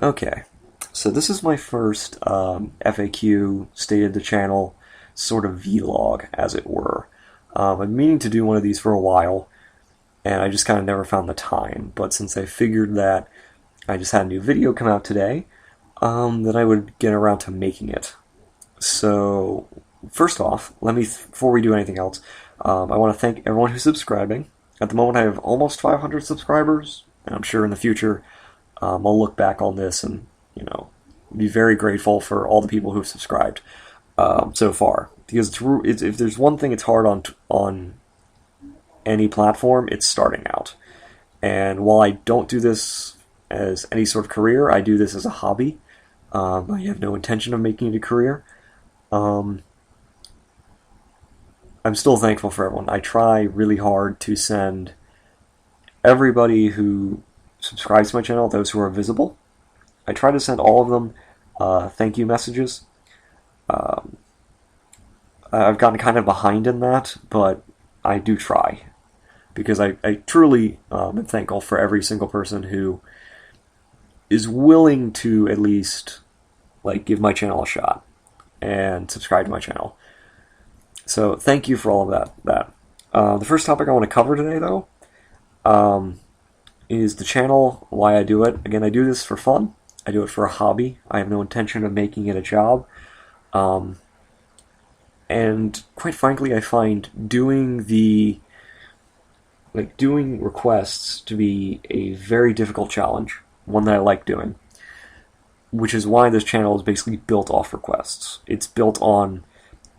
Okay, so this is my first FAQ State of the Channel sort of vlog, as it were. I've been meaning to do one of these for a while, and I just kind of never found the time. But since I figured that I just had a new video come out today, that I would get around to making it. So, first off, before we do anything else, I want to thank everyone who's subscribing. At the moment, I have almost 500 subscribers, and I'm sure in the future I'll look back on this and, be very grateful for all the people who've subscribed so far. Because if there's one thing it's hard on any platform, it's starting out. And while I don't do this as any sort of career, I do this as a hobby. I have no intention of making it a career. I'm still thankful for everyone. I try really hard to send everybody who subscribes to my channel, those who are visible, I try to send all of them thank you messages. I've gotten kind of behind in that, but I do try. Because I truly am thankful for every single person who is willing to at least give my channel a shot and subscribe to my channel. So thank you for all of that. The first topic I want to cover today, though, is the channel, why I do it. Again, I do this for fun. I do it for a hobby. I have no intention of making it a job. And quite frankly, I find doing requests to be a very difficult challenge, one that I like doing, which is why this channel is basically built off requests. It's built on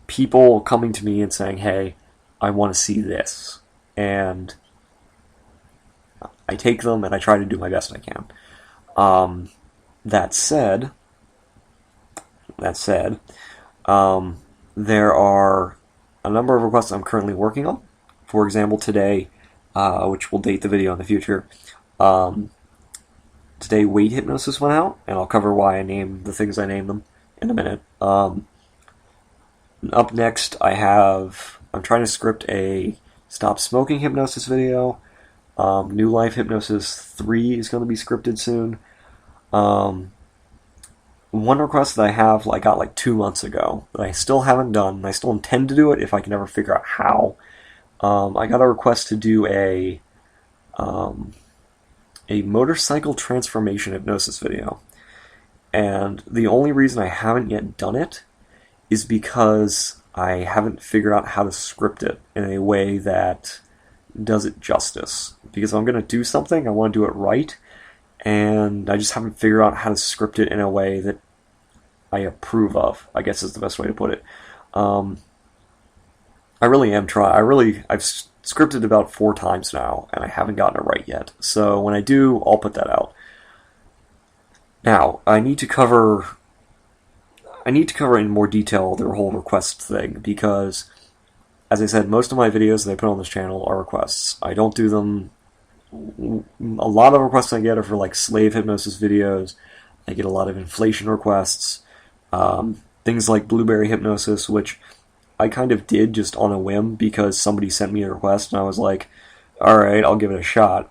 people coming to me and saying, hey, I want to see this. And I take them and I try to do my best I can. That said, there are a number of requests I'm currently working on. For example, today, which will date the video in the future, today weight hypnosis went out, and I'll cover why I named the things I named them in a minute. Up next, I'm trying to script a stop smoking hypnosis video. New Life Hypnosis 3 is going to be scripted soon. One request that I got 2 months ago that I still haven't done, and I still intend to do it if I can ever figure out how. I got a request to do a motorcycle transformation hypnosis video. And the only reason I haven't yet done it is because I haven't figured out how to script it in a way that does it justice. Because if I'm going to do something, I want to do it right, and I just haven't figured out how to script it in a way that I approve of, I guess is the best way to put it. I really am trying. I've scripted about 4 times now, and I haven't gotten it right yet. So when I do, I'll put that out. Now, I need to cover in more detail the whole request thing, because, as I said, most of my videos that I put on this channel are requests. I don't do them. A lot of requests I get are for slave hypnosis videos. I get a lot of inflation requests. Things like blueberry hypnosis, which I kind of did just on a whim because somebody sent me a request, and I was like, alright, I'll give it a shot.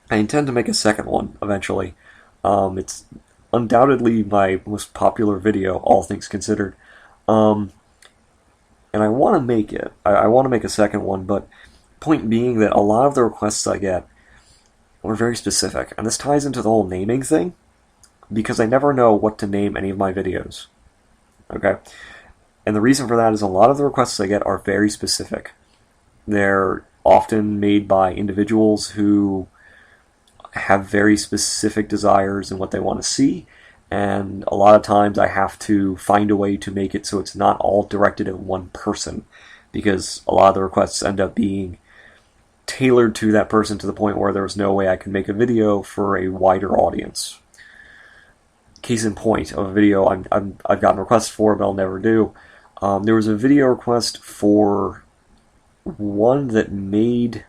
I intend to make a second one eventually. It's undoubtedly my most popular video, all things considered. And I want to make it. I want to make a second one, but point being that a lot of the requests I get are very specific. And this ties into the whole naming thing, because I never know what to name any of my videos. Okay? And the reason for that is a lot of the requests I get are very specific. They're often made by individuals who have very specific desires in what they want to see, and a lot of times I have to find a way to make it so it's not all directed at one person, because a lot of the requests end up being tailored to that person to the point where there was no way I could make a video for a wider audience. Case in point of a video I've gotten requests for but I'll never do. There was a video request for one that it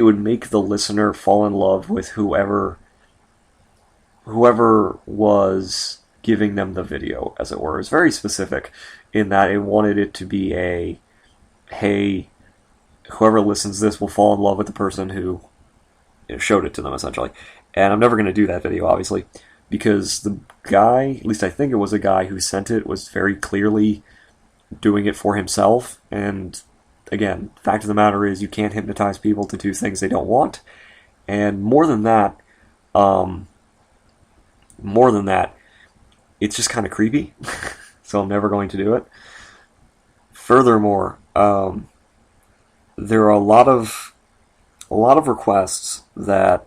would make the listener fall in love with whoever was giving them the video, as it were. It's very specific in that it wanted it to be hey, whoever listens to this will fall in love with the person who showed it to them, essentially. And I'm never going to do that video, obviously, because the guy, at least I think it was a guy who sent it, was very clearly doing it for himself. And again, fact of the matter is you can't hypnotize people to do things they don't want. And more than that, it's just kind of creepy. So I'm never going to do it. Furthermore, there are a lot of requests that,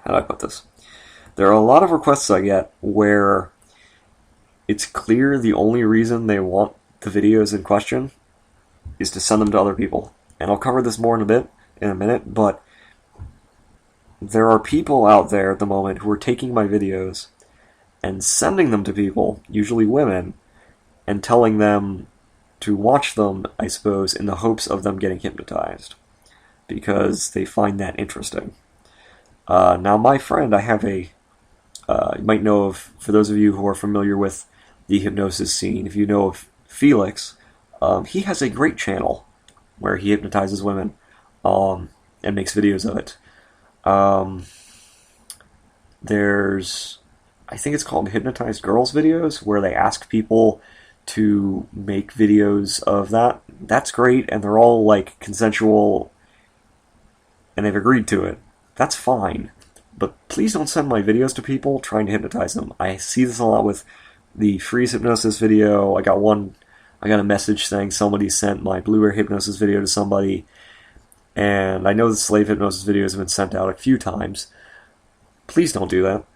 how do I put this? There are a lot of requests I get where it's clear the only reason they want the videos in question is to send them to other people. And I'll cover this more in a minute, but there are people out there at the moment who are taking my videos and sending them to people, usually women, and telling them to watch them, I suppose, in the hopes of them getting hypnotized, because they find that interesting. Now, my friend, I have you might know of, for those of you who are familiar with the hypnosis scene, if you know of Felix, he has a great channel where he hypnotizes women and makes videos of it. There's, I think it's called Hypnotized Girls videos, where they ask people to make videos of that. That's great, and they're all like consensual, and they've agreed to it. That's fine, but please don't send my videos to people trying to hypnotize them. I see this a lot with the freeze hypnosis video. I got a message saying somebody sent my Blu-ray hypnosis video to somebody, and I know the slave hypnosis videos have been sent out a few times. Please don't do that.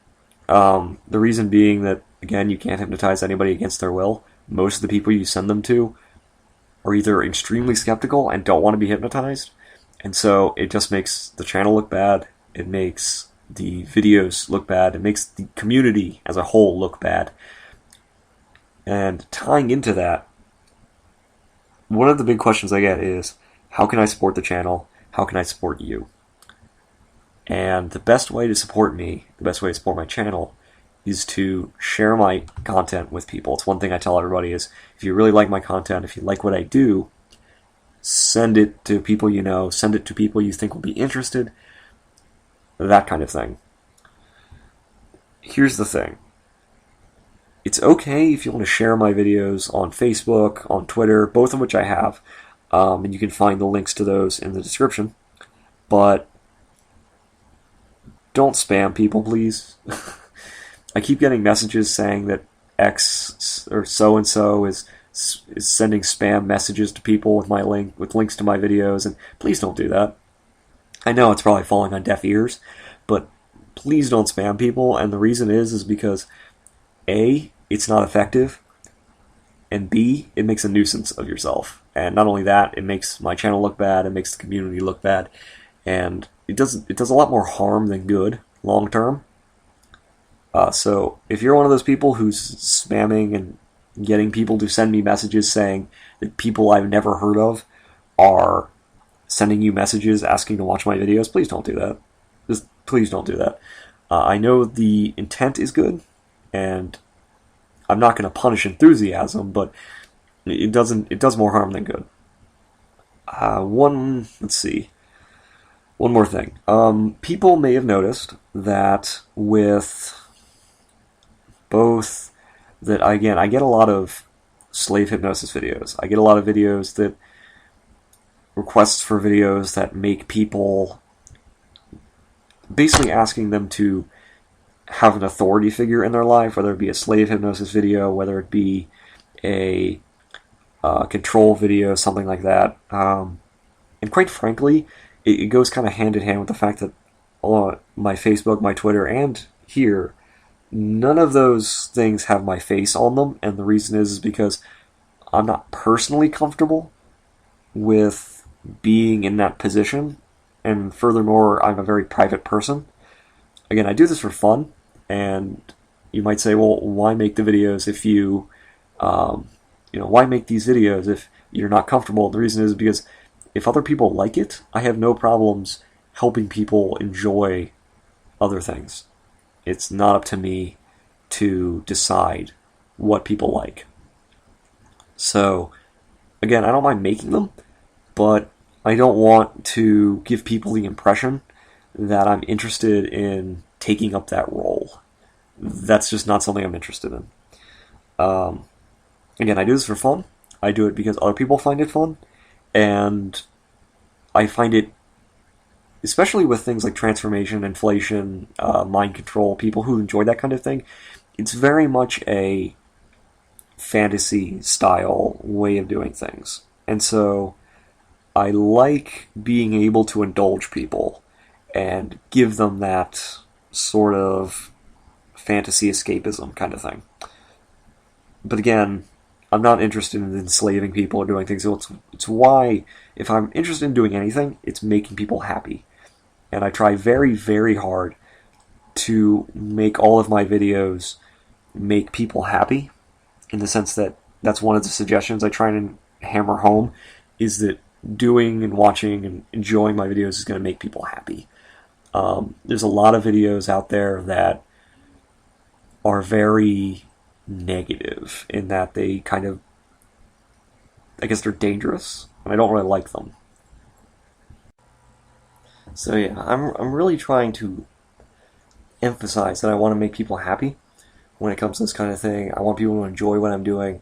The reason being that, again, you can't hypnotize anybody against their will. Most of the people you send them to are either extremely skeptical and don't want to be hypnotized, and so it just makes the channel look bad, it makes the videos look bad, it makes the community as a whole look bad. And tying into that, one of the big questions I get is, how can I support the channel? How can I support you? And the best way to support me, the best way to support my channel, is to share my content with people. It's one thing I tell everybody is, if you really like my content, if you like what I do, send it to people you know, send it to people you think will be interested, that kind of thing. Here's the thing. It's okay if you want to share my videos on Facebook, on Twitter, both of which I have, and you can find the links to those in the description, but don't spam people, please. I keep getting messages saying that X or so-and-so is sending spam messages to people with links to my videos, and please don't do that. I know it's probably falling on deaf ears, but please don't spam people, and the reason is because A, it's not effective, and B, it makes a nuisance of yourself. And not only that, it makes my channel look bad, it makes the community look bad, and it does a lot more harm than good long term. So if you're one of those people who's spamming and getting people to send me messages saying that people I've never heard of are sending you messages asking to watch my videos, please don't do that. Just please don't do that. I know the intent is good, and I'm not going to punish enthusiasm, but it does more harm than good. Let's see. One more thing. People may have noticed that with both that, again, I get a lot of slave hypnosis videos. I get a lot of videos that requests for videos that make people basically asking them to have an authority figure in their life, whether it be a slave hypnosis video, whether it be a control video, something like that. And quite frankly, it goes kind of hand in hand with the fact that my Facebook, my Twitter, and here, none of those things have my face on them, and the reason is because I'm not personally comfortable with being in that position, and furthermore, I'm a very private person. Again, I do this for fun, and you might say, well, why make the videos if why make these videos if you're not comfortable? The reason is because if other people like it, I have no problems helping people enjoy other things. It's not up to me to decide what people like. So, again, I don't mind making them, but I don't want to give people the impression that I'm interested in taking up that role. That's just not something I'm interested in. Um, Again, I do this for fun. I do it because other people find it fun, and I find it, especially with things like transformation, inflation, mind control, people who enjoy that kind of thing, it's very much a fantasy style way of doing things. And so I like being able to indulge people and give them that sort of fantasy escapism kind of thing. But again, I'm not interested in enslaving people or doing things. So it's why, if I'm interested in doing anything, it's making people happy. And I try very, very hard to make all of my videos make people happy, in the sense that that's one of the suggestions I try and hammer home, is that doing and watching and enjoying my videos is going to make people happy. There's a lot of videos out there that are very negative in that they kind of, I guess they're dangerous, and I don't really like them. So yeah, I'm really trying to emphasize that I want to make people happy when it comes to this kind of thing. I want people to enjoy what I'm doing.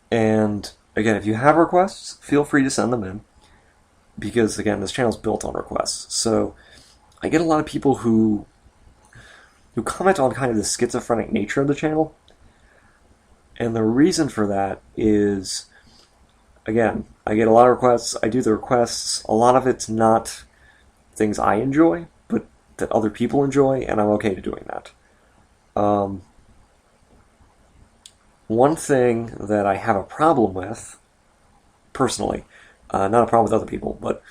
And again, if you have requests, feel free to send them in, because again, this channel is built on requests. So I get a lot of people who comment on kind of the schizophrenic nature of the channel. And the reason for that is, again, I get a lot of requests, I do the requests, a lot of it's not things I enjoy, but that other people enjoy, and I'm okay to doing that. One thing that I have a problem with, personally, not a problem with other people, but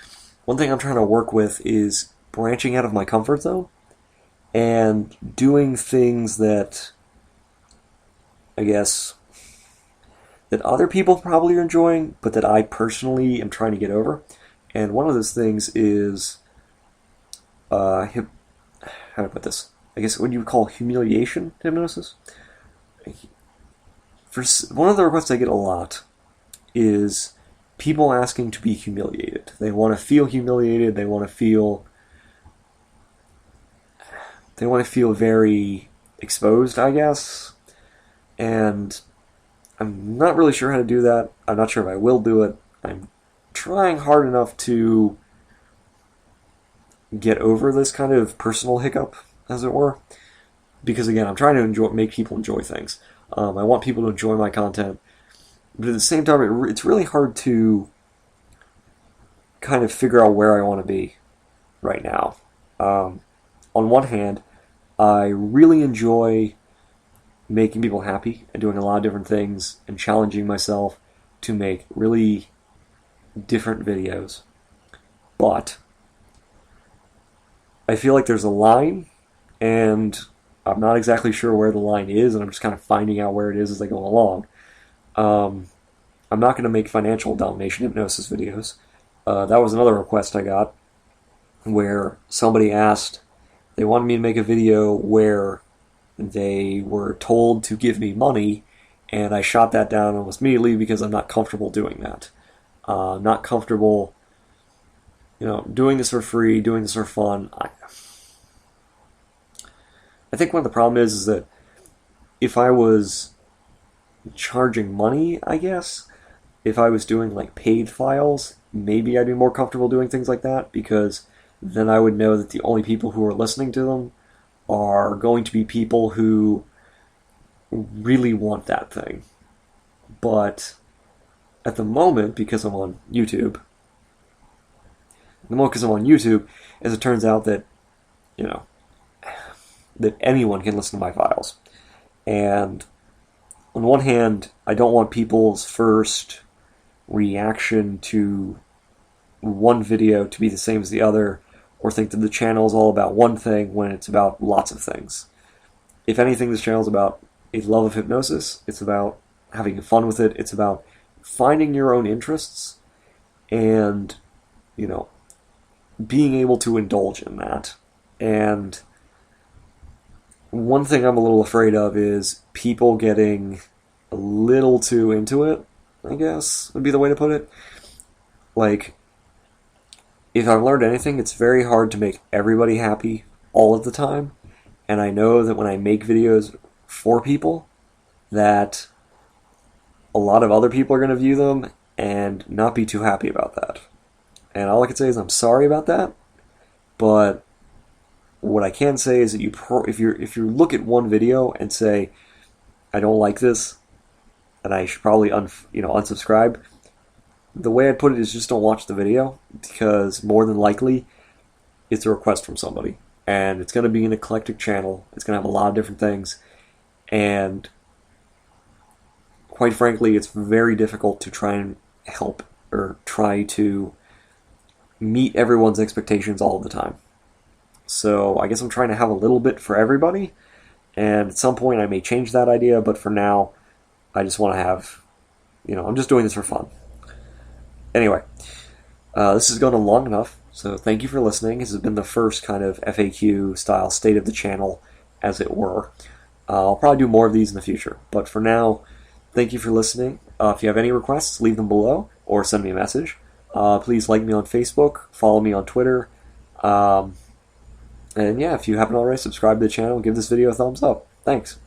one thing I'm trying to work with is branching out of my comfort zone and doing things that, I guess, that other people probably are enjoying, but that I personally am trying to get over. And one of those things is, how do I put this? I guess what you would call humiliation hypnosis. One of the requests I get a lot is people asking to be humiliated. They want to feel humiliated. They want to feel very exposed, I guess. And I'm not really sure how to do that. I'm not sure if I will do it. I'm trying hard enough to get over this kind of personal hiccup, as it were. Because again, I'm trying to make people enjoy things. I want people to enjoy my content. But at the same time, it's really hard to kind of figure out where I want to be right now. On one hand, I really enjoy making people happy and doing a lot of different things and challenging myself to make really different videos. But I feel like there's a line, and I'm not exactly sure where the line is, and I'm just kind of finding out where it is as I go along. I'm not going to make financial domination hypnosis videos. That was another request I got, where somebody asked, they wanted me to make a video where they were told to give me money, and I shot that down almost immediately because I'm not comfortable doing that. I'm not comfortable, doing this for free, doing this for fun. I think one of the problems is that if I was charging money, I guess, if I was doing like paid files, maybe I'd be more comfortable doing things like that, because then I would know that the only people who are listening to them are going to be people who really want that thing. But at the moment, because I'm on YouTube, as it turns out that, that anyone can listen to my files. And on one hand, I don't want people's first reaction to one video to be the same as the other, or think that the channel is all about one thing when it's about lots of things. If anything, this channel is about a love of hypnosis. It's about having fun with it. It's about finding your own interests and, being able to indulge in that. And one thing I'm a little afraid of is people getting a little too into it, I guess, would be the way to put it. Like, if I've learned anything, it's very hard to make everybody happy all of the time. And I know that when I make videos for people, that a lot of other people are going to view them and not be too happy about that. And all I can say is I'm sorry about that. But what I can say is that if you look at one video and say, I don't like this, and I should probably unsubscribe, the way I'd put it is just don't watch the video, because more than likely it's a request from somebody. And it's going to be an eclectic channel. It's going to have a lot of different things. And quite frankly, it's very difficult to try and help or try to meet everyone's expectations all the time. So I guess I'm trying to have a little bit for everybody. And at some point I may change that idea, but for now, I just want to have, I'm just doing this for fun. Anyway, this has gone on long enough, so thank you for listening. This has been the first kind of FAQ-style state of the channel, as it were. I'll probably do more of these in the future, but for now, thank you for listening. If you have any requests, leave them below, or send me a message. Please like me on Facebook, follow me on Twitter, and yeah, if you haven't already, subscribe to the channel, give this video a thumbs up. Thanks.